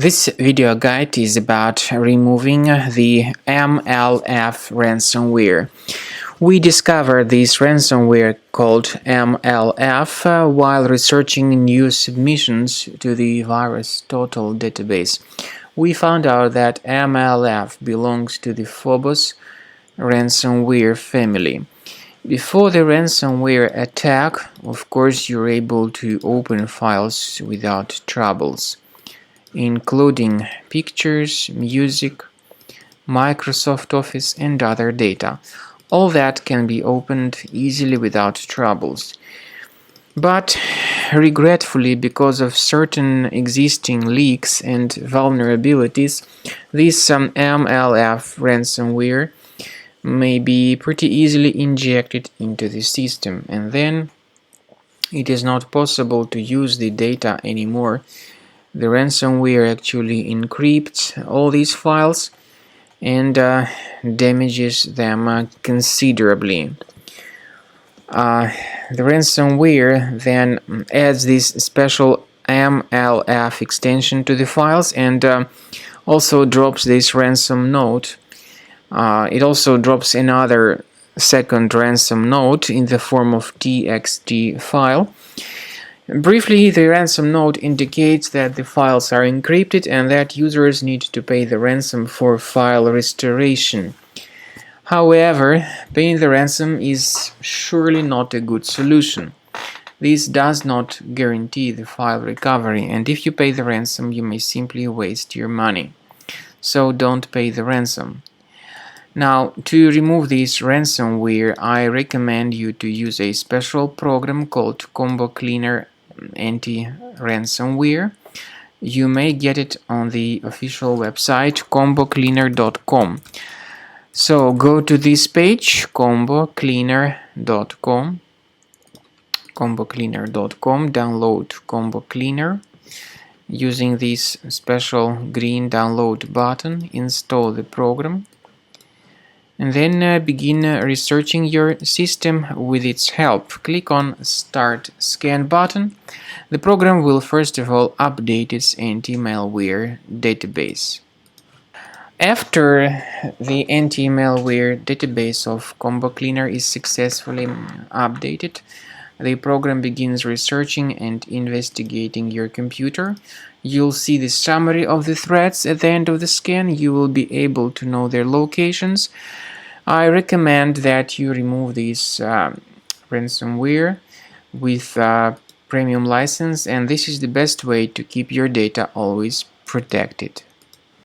This video guide is about removing the MLF ransomware. We discovered this ransomware called MLF while researching new submissions to the virus total database. We found out that MLF belongs to the Phobos ransomware family. Before the ransomware attack, of course, you're able to open files without troubles, including pictures, music, Microsoft Office, and other data. All that can be opened easily without troubles. But regretfully, because of certain existing leaks and vulnerabilities, this MLF ransomware may be pretty easily injected into the system, and then it is not possible to use the data anymore. The ransomware actually encrypts all these files and damages them considerably. The ransomware then adds this special MLF extension to the files and also drops this ransom note. It also drops another second ransom note in the form of txt file. Briefly, the ransom note indicates that the files are encrypted and that users need to pay the ransom for file restoration. However, paying the ransom is surely not a good solution. This does not guarantee the file recovery, and if you pay the ransom, you may simply waste your money. So don't pay the ransom. Now, to remove this ransomware, I recommend you to use a special program called Combo Cleaner Anti-Ransomware. You may get it on the official website combocleaner.com. So go to this page, combocleaner.com, download Combo Cleaner. Using this special green download button, install the program, and then begin researching your system with its help. Click on Start Scan button. The program will first of all update its anti-malware database. After the anti-malware database of Combo Cleaner is successfully updated, the program begins researching and investigating your computer. You'll see the summary of the threats at the end of the scan. You will be able to know their locations. I recommend that you remove this ransomware with premium license, and this is the best way to keep your data always protected.